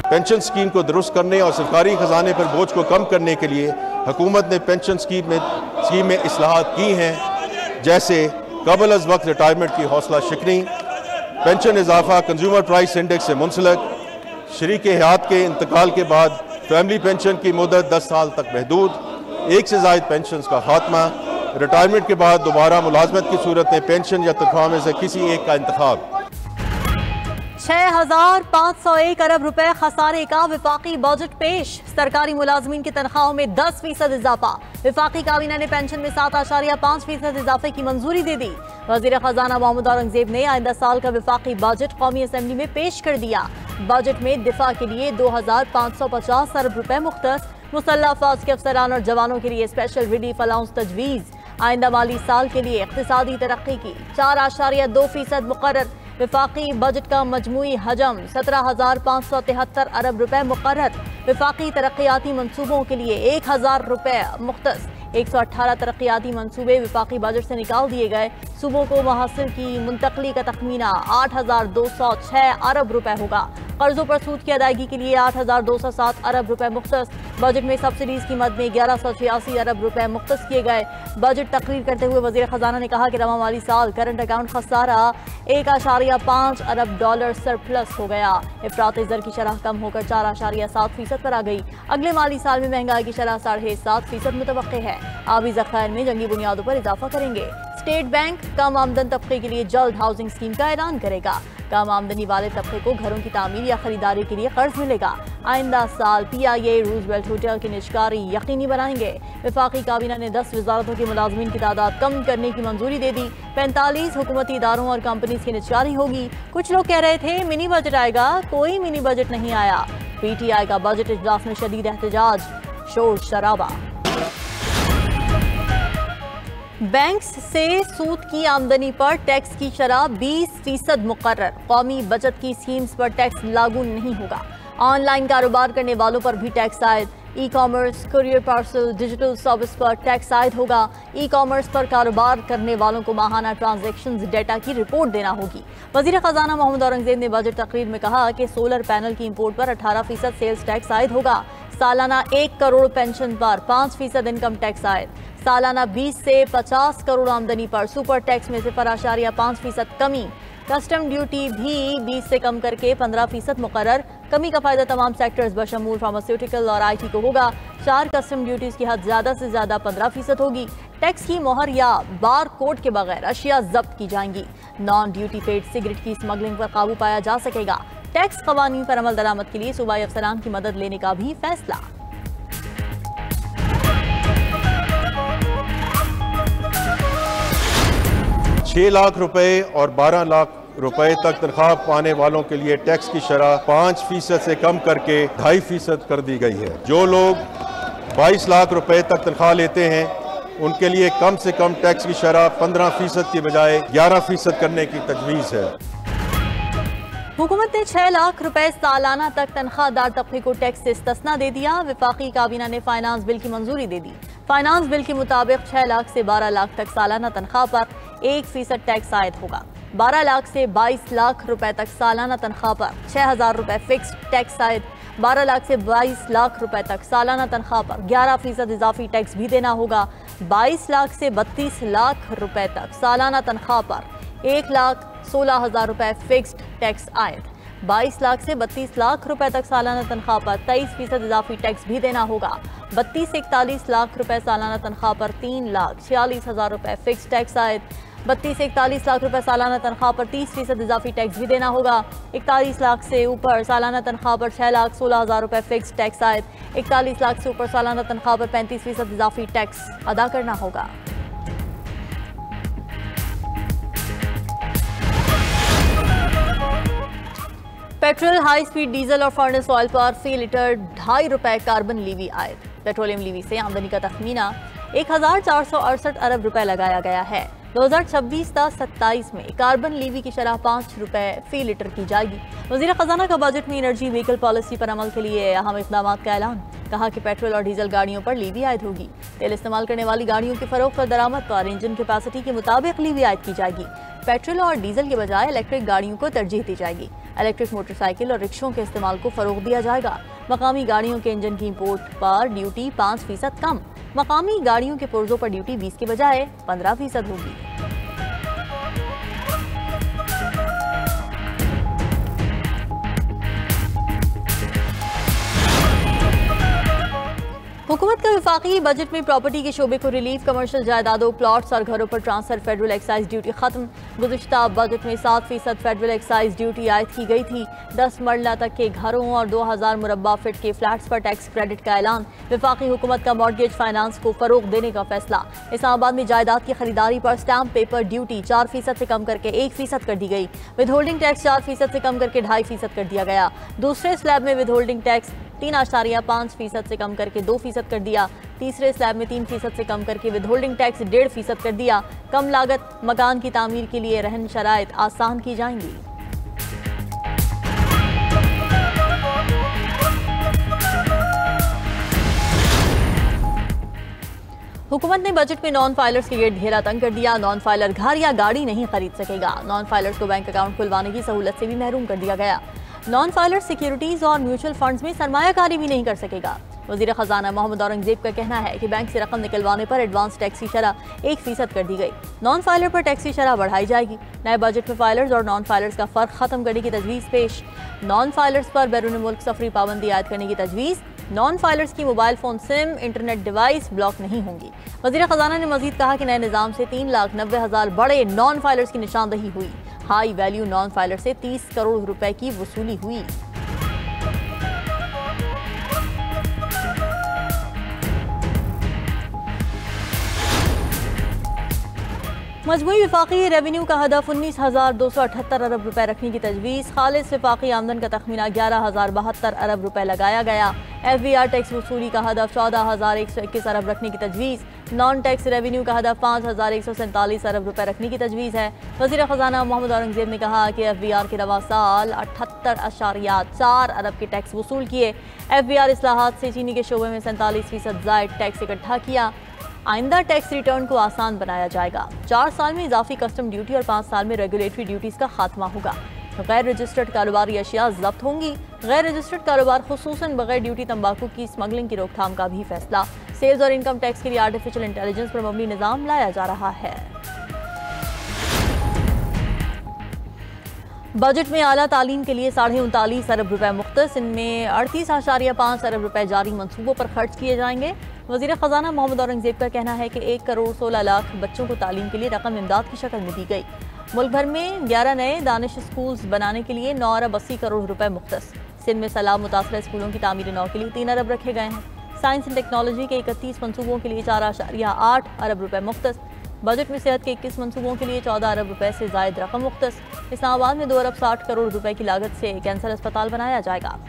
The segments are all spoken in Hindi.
पेंशन स्कीम को दुरुस्त करने और सरकारी खजाने पर बोझ को कम करने के लिए हुकूमत ने पेंशन स्कीम में इस्लाहात की हैं, जैसे कबल अज़ वक्त रिटायरमेंट की हौसला शिकनी, पेंशन इजाफा कंज्यूमर प्राइस इंडेक्स से मुंसलिक, शरीक हयात के इंतकाल के बाद फैमिली पेंशन की मुद्दत 10 साल तक महदूद, एक से ज़ायद पेंशन का खात्मा, रिटायरमेंट के बाद दोबारा मुलाजमत की सूरत में पेंशन या तनख्वाह में से किसी एक का इंतखाब। 6,501 अरब रुपए खसारे का विफाकी बजट पेश। सरकारी मुलाजमीन की तनख्वाहों में 10% इजाफा। विफाकी काबीना ने पेंशन में 7.5% इजाफे की मंजूरी दे दी। वजीर खजाना मोहम्मद औरंगजेब ने आइंदा साल का विफाकी बजट कौमी असम्बली में पेश कर दिया। बजट में दिफा के लिए 2,550 अरब रुपए मुख्तस, मुसल्लह अफवाज के अफसरान और जवानों के लिए स्पेशल रिलीफ अलाउंस तजवीज़। आइंदा माली साल के लिए इक़्तिसादी तरक्की की 4.2% मुकर्रर। विफाकी बजट का मजमूई हजम 17,573 अरब रुपए मुकर्रर। विफाकी तरक्याती मनसूबों के लिए 1,000 रुपए मुख्तस। 118 तरक्याती मनसूबे विफाकी बजट से निकाल दिए गए। सूबों को महासिल की मुंतकली का तखमीना 8,206 अरब रुपए होगा। कर्जों पर सूद की अदायगी के लिए 8,207 अरब रुपए मुख्तस। बजट में सब्सिडीज की मद में 1,186 अरब रुपए मुख्तस किए गए। बजट तकरीर करते हुए वजीर खजाना ने कहा कि रवा माली साल करंट अकाउंट खसारा 1.5 अरब डॉलर सरप्लस हो गया। इफरात ज़र की शरह कम होकर 4.7% पर आ गई। अगले माली साल में महंगाई की शरह 7.5% मुतवक्के है। आबी ज़खायर में जंगी बुनियादों पर इजाफा करेंगे। स्टेट बैंक कम आमदन तबके के लिए जल्द हाउसिंग स्कीम का ऐलान करेगा। कम आमदनी वाले तबके को घरों की तामीर या खरीदारी के लिए कर्ज मिलेगा। आइंदा साल PIA रूजवेल्ट होटल की निजकारी यकीनी बनाएंगे। विफाकी काबीना ने 10 वजारतों के मुलाजमीन की तादाद कम करने की मंजूरी दे दी। 45 हुकूमती इदारों और कंपनीज की निजकारी होगी। कुछ लोग कह रहे थे मिनी बजट आएगा, कोई मिनी बजट नहीं आया। PTI का बजट इजलास में शदीद एहतजाज, शोर शराबा। बैंक्स से सूद की आमदनी पर टैक्स की शरह 20% मुकर्रर। कौमी बचत की स्कीम्स पर टैक्स लागू नहीं होगा। ऑनलाइन कारोबार करने वालों पर भी टैक्स आयद। E commerce, courier parcel, digital service पर टैक्स आयद होगा। ई कॉमर्स पर कारोबार करने वालों को माहाना ट्रांजैक्शंस डेटा की रिपोर्ट देना होगी। वजीर खजाना मोहम्मद औरंगजेब ने बजट तकरीर में कहा कि सोलर पैनल की इंपोर्ट पर 18% सेल्स टैक्स आयद होगा। सालाना 1 करोड़ पेंशन पर 5% इनकम टैक्स आयद। सालाना 20 से 50 करोड़ आमदनी पर सुपर टैक्स में 0.5% कमी। कस्टम ड्यूटी भी 20 से कम करके 15% मुकर्रर। कमी का फायदा तमाम सेक्टर्स बशमूल फार्मास्यूटिकल और IT को होगा। 4 कस्टम ड्यूटीज की हद ज्यादा से ज्यादा 15% होगी। टैक्स की मोहर या बार कोड के बगैर अशिया जब्त की जाएंगी। नॉन ड्यूटी पेड सिगरेट की स्मगलिंग पर काबू पाया जा सकेगा। टैक्स कवानीन पर अमल दरामद के लिए सूबाई अफसरान की मदद लेने का भी फैसला। ₹6 लाख और 12 लाख रुपए तक तनख्वाह पाने वालों के लिए टैक्स की शरह 5% से कम करके 2.5% कर दी गई है। जो लोग 22 लाख रुपए तक तनख्वाह लेते हैं उनके लिए कम से कम टैक्स की शरह 15% की बजाय 11% करने की तजवीज़ है। हुकूमत ने 6 लाख रुपए सालाना तक तनख्वाहदार तबके को टैक्स से इस्तिस्ना दे दिया। विफाकी काबीना ने फाइनेंस बिल की मंजूरी दे दी। फाइनेंस बिल के मुताबिक 6 लाख से 12 लाख तक सालाना तनख्वाह पर 1% टैक्स आयद होगा। 12 लाख से 22 लाख रुपए तक सालाना तनख्वाह पर 6,000 रुपए फिक्स टैक्स आयद। 12 लाख से 22 लाख रुपए तक सालाना तनख्वाह पर 11% इजाफी टैक्स भी देना होगा। 22 लाख से 32 लाख रुपए तक सालाना तनख्वाह पर 1,16,000 रुपए फिक्स्ड टैक्स आयद। 22 लाख से 32 लाख रुपए तक सालाना तनख्वाह पर 23% इजाफी टैक्स भी देना होगा। 32 से 41 लाख रुपए सालाना तनख्वाह पर 3,46,000 रुपए फिक्स टैक्स आयद। 32 से 41 लाख रुपए सालाना तनख्वाह पर 30% इजाफी टैक्स भी देना होगा। 41 लाख से ऊपर सालाना तनख्वाह पर 6,16,000 रुपए फिक्स टैक्स आयद। 41 लाख से ऊपर सालाना तनख्वाह पर 35% इजाफी टैक्स अदा करना होगा। पेट्रोल, हाई स्पीड डीजल और फर्नेस ऑयल पर फी लीटर 2.5 रुपए कार्बन लीवी आयद। पेट्रोलियम लीवी से आमदनी का तखमीना 1,468 अरब रुपए लगाया गया है। 2026-27 में कार्बन लीवी की शरह 5 रुपए फी लीटर की जाएगी। वज़ीर खजाना का बजट में एनर्जी व्हीकल पॉलिसी पर अमल के लिए अहम इक़दाम का ऐलान। कहा कि पेट्रोल और डीजल गाड़ियों पर लीवी आयद होगी। तेल इस्तेमाल करने वाली गाड़ियों की फरोख्त और दरामद पर इंजन कैपेसिटी के मुताबिक लीवी आयद की जाएगी। पेट्रोल और डीजल के बजाय इलेक्ट्रिक गाड़ियों को तरजीह दी जाएगी। इलेक्ट्रिक मोटरसाइकिल और रिक्शों के इस्तेमाल को फरोग दिया जाएगा। मकामी गाड़ियों के इंजन की इंपोर्ट पर ड्यूटी 5% कम। मकामी गाड़ियों के पुर्जों पर ड्यूटी 20 के बजाय 15% होगी। हुकूमत का वफाकी बजट में प्रॉपर्टी के शोबे को रिलीफ, कमर्शियल जायदादों, प्लॉट्स और घरों पर ट्रांसफर, फेडरल एक्साइज ड्यूटी खत्म। गुज़िश्ता बजट में 7% फेडरल एक्साइज ड्यूटी आयद की गई थी। 10 मरला तक के घरों और 2000 मुरब्बा फीट के फ्लैट्स पर टैक्स क्रेडिट का ऐलान। वफाकी हुकूमत का मॉर्गेज फाइनेंस को फरोग देने का फैसला। इस्लामाबाद में जायदाद की खरीदारी पर स्टैम्प पेपर ड्यूटी 4% से कम करके 1% कर दी गई। विद होल्डिंग टैक्स 4% से कम करके 2.5% कर दिया गया। दूसरे स्लैब में विद होल्डिंग टैक्स 3.5% से कम करके 2% कर दिया। तीसरे स्लैब में 3% से कम करके विद होल्डिंग टैक्स 1.5% कर दिया। कम लागत मकान की तामीर के लिए रहन शराइत आसान की जाएंगी। हुकूमत ने बजट में नॉन फाइलर्स के गेट घेरा तंग कर दिया। नॉन फाइलर घर या गाड़ी नहीं खरीद सकेगा। नॉन फाइलर्स को बैंक अकाउंट खुलवाने की सहूलत से भी महरूम कर दिया गया। नॉन फाइलर सिक्योरिटीज और म्यूचुअल फंड्स में सरमायाकारी भी नहीं कर सकेगा। वजीर खजाना मोहम्मद औरंगजेब का कहना है कि बैंक से रकम निकलवाने पर एडवांस टैक्स की शरह 1% कर दी गई। नॉन फाइलर पर टैक्स की शरह बढ़ाई जाएगी। नए बजट में फाइलर्स और नॉन फाइलर्स का फर्क खत्म करने की तजवीज़ पेश। नॉन फाइलर्स पर बैरून मुल्क सफरी पाबंदी आयद करने की तजवीज़। नॉन फाइलर्स की mobile phone SIM, internet device block नहीं होंगी। वज़ीर ख़जाना ने मजीद कहा कि नए निज़ाम से 3,90,000 बड़े नॉन फाइलर्स की निशानदही हुई। हाई वैल्यू नॉन फाइलर से 30 करोड़ रुपए की वसूली हुई। मजमूई वफाकी रेवेन्यू का हदफ 19,278 अरब रुपए रखने की तजवीज़। खालिस वफाकी आमदन का तखमीना 11,072 अरब रुपए लगाया गया। FVR टैक्स वसूली का हदफ 14,121 अरब रखने की तजवीज़। नॉन टैक्स रेवेन्यू का हदफ 5,147 अरब रुपए रखने की तजवीज़ है। वज़ीर ख़जाना मोहम्मद औरंगजेब ने कहा कि FVR के रवा साल 78.4 अरब के टैक्स वसूल किए। FVR इस्लाहात से चीनी के शोबे में 47% ज़ायद टैक्स इकट्ठा किया। आइंदा टैक्स रिटर्न को आसान बनाया जाएगा। 4 साल में इजाफी कस्टम ड्यूटी और 5 साल में रेगुलेटरी ड्यूटीज़ का खात्मा होगा। गैर रजिस्टर्ड कारोबारी अशिया जब्त होंगी। गैर रजिस्टर्ड कारोबार खुसूसन बगैर ड्यूटी तंबाकू की स्मगलिंग की रोकथाम का भी फैसला। सेल्स और इनकम टैक्स के लिए आर्टिफिशियल इंटेलिजेंस पर मबनी निज़ाम लाया जा रहा है। बजट में आला तालीम के लिए 39.5 अरब रुपए मुख्तस, इनमें 38.5 अरब रुपए जारी मंसूबों पर खर्च किए जाएंगे। वज़ीर ख़जाना मोहम्मद औरंगजेब का कहना है कि 1 करोड़ 16 लाख बच्चों को तालीम के लिए रकम इमदाद की शक्ल में दी गई। मुल्क भर में 11 नए दानिश स्कूल्स बनाने के लिए 9 अरब 80 करोड़ रुपए मुख्तस। सिंध में सैलाब मुतासर स्कूलों की तामीर नौ के लिए 3 अरब रखे गए हैं। साइंस एंड टेक्नोलॉजी के 31 मनसूबों के लिए 4.8 अरब रुपए मुख्तस। बजट में सेहत के 21 मनसूबों के लिए 14 अरब रुपए से जायद रकम मुख्तस। इस्लामाबाद में 2 अरब 60 करोड़ रुपए की लागत से कैंसर अस्पताल बनाया जाएगा।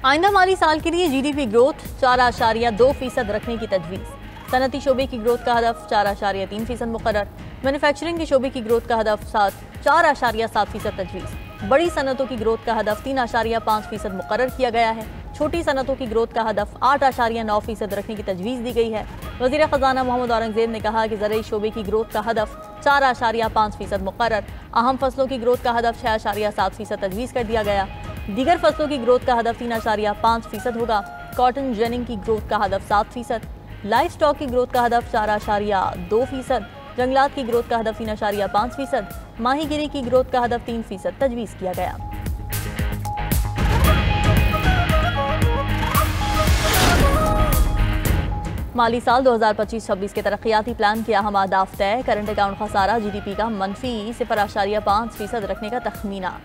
आइंदा माली साल के लिए GDP ग्रोथ 4.2% रखने की तजवीज़। सनती शोबे की ग्रोथ का हदफ 4.3% मुकर्रर। मैन्युफैक्चरिंग के शोबे की ग्रोथ का हदफ 4.7% तजवीज़। बड़ी सनतों की ग्रोथ का हदफ 3.5% मुकर्रर किया गया है। छोटी सनतों की ग्रोथ का हदफ 8.9% रखने की तजवीज़ दी गई है। वज़ीर ख़जाना मोहम्मद औरंगजेब ने कहा कि ज़रई शोबे की ग्रोथ का हदफ 4.5% मुकर्रर। अहम फसलों की ग्रोथ का हदफ 6.7% तजवीज़ कर दिया गया। दीगर फसलों की ग्रोथ का हदफ 3.5% होगा। कॉटन जेनिंग की ग्रोथ का हदफ 7%। लाइफ स्टॉक की ग्रोथ का हदफ 4.2%। जंगलात की ग्रोथ का हदफ 3.5%। माहीगिरी की ग्रोथ का हदफ 3% तजवीज़ किया गया। माली साल 2025-26 के तरक्याती प्लान के अहम अहदाफ तय। करंट अकाउंट खसारा GDP का मनफी 0.5% रखने का तखमीना।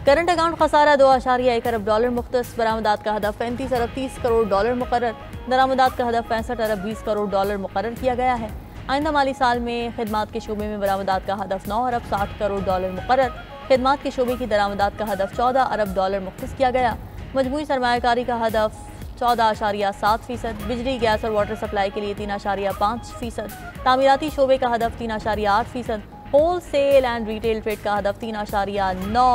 करंट अकाउंट खसारा 2.1 अरब डॉलर मुख्तस। बरामदात का हदफ 35 अरब 30 करोड़ डॉलर मुकर्रर। दरामदात का हदफ 65 अरब 20 करोड़ डॉलर मुकर्रर किया गया है। आइंदा माली साल में खिदमात के शोबे में बरामदात का हदफ 9 अरब 60 करोड़ डॉलर मुकर्रर। खिदमात के शोबे की दरामदात का हदफ 14 अरब डॉलर मुख्तस किया गया। मजमूई सरमायाकारी का हदफ 14.7%। बिजली, गैस और वाटर सप्लाई के लिए 3.5%। तामीराती शोबे का हदफ 3.8%। Wholesale and retail trade का हदफ 3.9।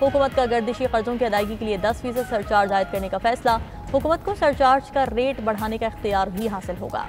हुकूमत का गर्दिशी कर्जों की अदायगी के लिए 10% सरचार्ज आयद करने का फैसला। हुकूमत को सरचार्ज का रेट बढ़ाने का इख्तियार भी हासिल होगा।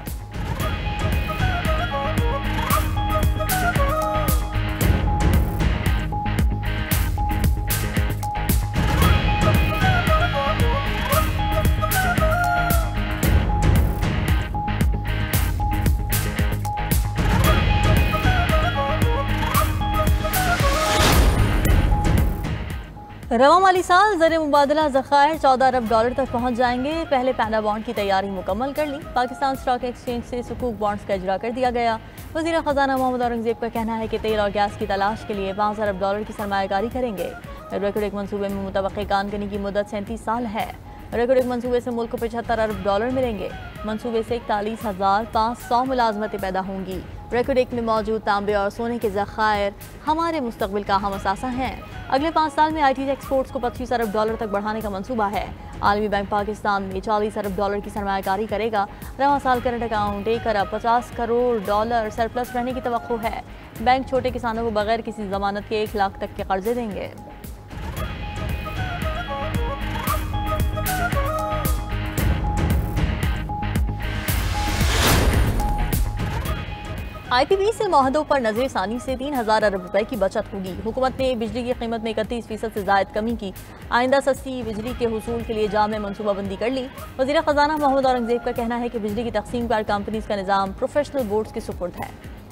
रवा माली साल ज़र मुबादला ज़खायर 14 अरब डॉलर तक पहुंच जाएंगे। पहले पैना बॉन्ड की तैयारी मुकम्मल कर ली। पाकिस्तान स्टॉक एक्सचेंज से सुकूक बॉन्ड्स का इजरा कर दिया गया। वज़ीर ख़जाना मोहम्मद औरंगज़ेब का कहना है कि तेल और गैस की तलाश के लिए 5 अरब डॉलर की सरमायाकारी करेंगे। रेकोडेक मनसूबे में मुतवक्किल कानगनी की मुद्दत 37 साल है। रेकोडेक मनसूबे से मुल्क को 75 अरब डॉलर मिलेंगे। मनसूबे से 41,500 मुलाजमतें पैदा होंगी। रेकोडेक में मौजूद तांबे और सोने के ज़खायर हमारे मुस्तकबिल का अहम असासा हैं। अगले 5 साल में IT एक्सपोर्ट्स को 25 अरब डॉलर तक बढ़ाने का मंसूबा है। आलमी बैंक पाकिस्तान में 40 अरब डॉलर की सरमायाकारी करेगा। रवा साल करंट अकाउंट 1 अरब 50 करोड़ डॉलर सरप्लस रहने की तवक्को है। बैंक छोटे किसानों को बगैर किसी जमानत के 1 लाख तक के कर्जे देंगे। IPP से मुआहदों पर नजरसानी से 3000 अरब रुपए की बचत होगी। हुकूमत ने बिजली की कीमत में 31% से जायद कमी की। आइंदा सस्ती बिजली के हुसूल के लिए जामे मनसूबाबंदी कर ली। वज़ीर ख़जाना मोहम्मद औरंगज़ेब का कहना है कि बिजली की तकसीम पर कंपनीज का निज़ाम प्रोफेशनल बोर्ड्स के सुपुर्द है।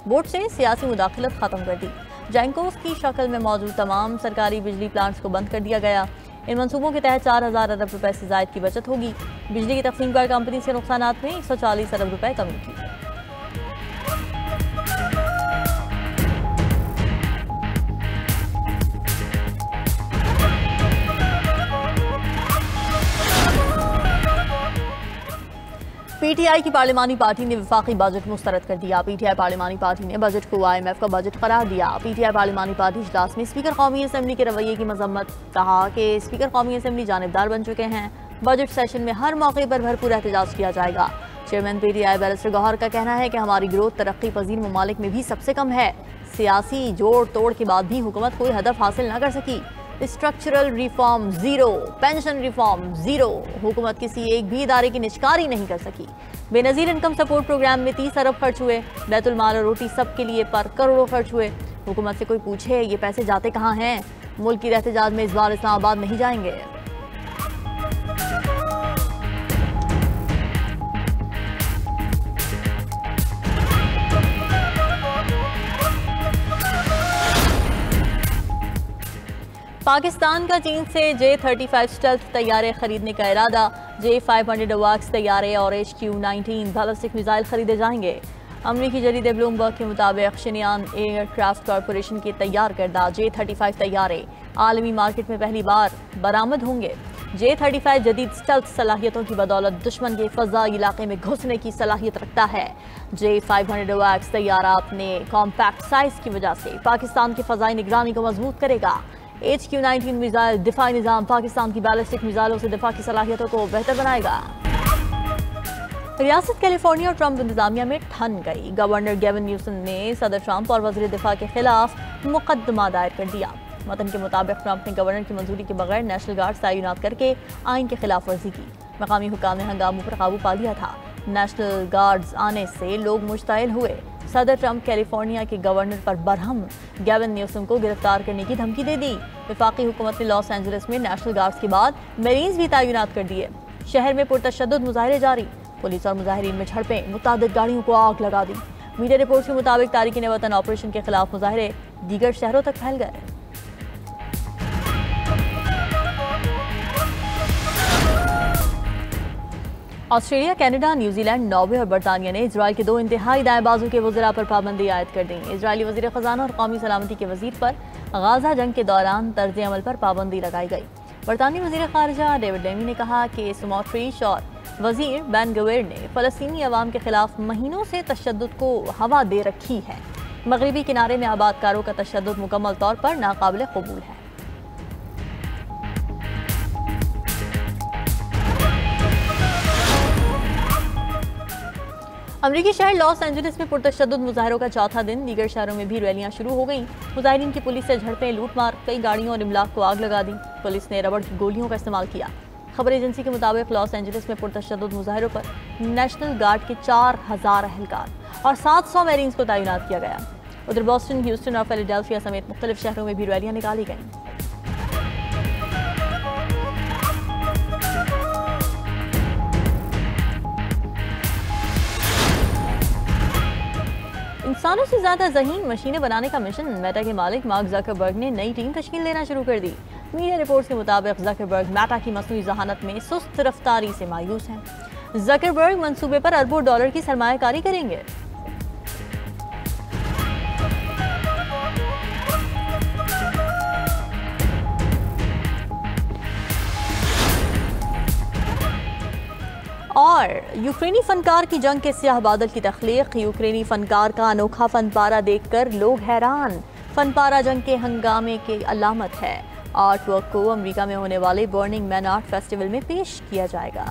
बोर्ड से सियासी मुदाखलत खत्म कर दी। जैंकोस की शक्ल में मौजूद तमाम सरकारी बिजली प्लांट्स को बंद कर दिया गया। इन मनसूबों के तहत 4000 अरब रुपए से जायद की बचत होगी। बिजली की तकसीम पर कंपनी से नुकसानात में 140 अरब रुपए कमी की। PTI की पार्लिमानी पार्टी ने वफाकी बजट मुस्तरद कर दिया। PTI पार्लिमानी पार्टी ने बजट को IMF का बजट करार दिया। PTI पार्लिमानी पार्टी इजलास में स्पीकर कौमी असम्बली के रवैये की मजम्मत। कहा कि स्पीकर कौमी असम्बली जानिबदार बन चुके हैं। बजट सेशन में हर मौके पर भरपूर एहतजाज किया जाएगा। चेयरमैन PTI बैरिस्टर गौहर का कहना है कि हमारी ग्रोथ तरक्की पजीर ममालिक में भी सबसे कम है। सियासी जोड़ तोड़ के बाद भी हुकूमत कोई हदफ हासिल न कर सकी। Structural reform zero, pension reform zero. हुकूमत किसी एक भी इदारे की निष्कारी नहीं कर सकी। बेनज़ीर इनकम सपोर्ट प्रोग्राम में 30 अरब खर्च हुए। बैतुल माल और रोटी सबके लिए पर करोड़ों खर्च हुए। हुकूमत से कोई पूछे ये पैसे जाते कहाँ हैं? मुल्क की एहतजाज में इस बार इस्लामाबाद नहीं जाएंगे। पाकिस्तान का चीन से J-35 स्टेल्थ तैयारे खरीदने का इरादा। J-500 अवाक्स तैयारे और HQ-19 बैलिस्टिक मिसाइल खरीदे जाएंगे। अमरीकी जरीदे ब्लूमबर्ग के मुताबिक शिनयान एयरक्राफ्ट कॉरपोरेशन के तैयार करदा J-35 तैयारे आलमी मार्केट में पहली बार बरामद होंगे। J-35 जदीद स्टेल्थ सलाहियतों की बदौलत दुश्मन के फ़ज़ाई इलाके में घुसने की सलाहियत रखता है। J-500 अवाक्स तैयारा अपने कॉम्पैक्ट साइज की वजह से पाकिस्तान की फ़ज़ाई निगरानी को मजबूत करेगा। HQ-19 मिसाइल दिफाई निज़ाम पाकिस्तान की बैलिस्टिक मिसाइलों से दिफा की सलाहियतों को बेहतर बनाएगा। रियासत कैलिफोर्निया और ट्रंप इंतजामिया में ठन गई। गवर्नर गेविन न्यूसम ने सदर ट्रंप और वज़ीर दिफा के खिलाफ मुकदमा दायर कर दिया। मतन के मुताबिक ट्रंप ने गवर्नर की मंजूरी के बगैर नेशनल गार्ड तैनात करके आइन की खिलाफ वर्जी की। मकामी हुकाम ने हंगामों पर काबू पा लिया था। नेशनल गार्ड्स आने से लोग मुश्ताइल हुए। सदर ट्रंप कैलिफोर्निया के गवर्नर पर बरहम गेविन न्यूसम को गिरफ्तार करने की धमकी दे दी। वफाकी हुकूमत ने लॉस एंजलिस में नेशनल गार्ड्स के बाद मरीन्स भी तैनात कर दिए। शहर में पुरतशद्दुद मुजाहरे जारी। पुलिस और मुजाहिरीन में झड़पें, मुतादिद गाड़ियों को आग लगा दी। मीडिया रिपोर्ट्स के मुताबिक तारिकीन वतन ऑपरेशन के खिलाफ मुजाहरे दीगर शहरों तक फैल गए। ऑस्ट्रेलिया, कनाडा, न्यूजीलैंड, नॉर्वे और बरतानिया ने इजराइल के 2 इंतहाई दाएं बाजू के वज़ीरा पर पाबंदी आयद कर दी। इजरायली वज़ीर ख़जाना और कौमी सलामती के वज़ीर पर गाज़ा जंग के दौरान तर्ज अमल पर पाबंदी लगाई गई। बरतानी वज़ीर ख़ारिजा डेविड लेमी ने कहा कि स्मोट्रिच और वज़ीर बेन गवेर ने फ़लस्तीनी अवाम के खिलाफ महीनों से तशद्दुद को हवा दे रखी है। मगरबी किनारे में आबादकारों का तशद्दुद मुकम्मल तौर पर नाकाबिल कबूल है। अमरीकी शहर लॉस एंजलिस में पुरतशद्दुद मुजाहरों का चौथा दिन, दीगर शहरों में भी रैलियां शुरू हो गईं। मुजाहिरीन की पुलिस से झड़पें, लूटमार, कई गाड़ियों और इमलाक को आग लगा दी। पुलिस ने रबड़ की गोलियों का इस्तेमाल किया। खबर एजेंसी के मुताबिक लॉस एंजलिस में पुरतशद्दुद मुजाहरों पर नेशनल गार्ड के 4000 अहलकार और 700 मैरीन्स को तैनात किया गया। उधर बॉस्टन, ह्यूस्टन और फिलाडेल्फिया समेत मुख्तलिफ शहरों में भी रैलियां निकाली गईं। इंसानों से ज्यादा ज़हीन मशीनें बनाने का मिशन, मेटा के मालिक मार्क ज़करबर्ग ने नई टीम तश्कील देना शुरू कर दी। मीडिया रिपोर्ट्स के मुताबिक ज़करबर्ग मेटा की मसनूई जहानत में सुस्त रफ्तारी से मायूस हैं। ज़करबर्ग मंसूबे पर अरबों डॉलर की सरमायाकारी करेंगे। और यूक्रेनी फनकार की जंग के स्याह बादल की तख्लीक, यूक्रेनी फनकार का अनोखा फनपारा देखकर लोग हैरान। फनपारा जंग के हंगामे की अलामत है। आर्ट वर्क को अमेरिका में होने वाले बर्निंग मैन आर्ट फेस्टिवल में पेश किया जाएगा।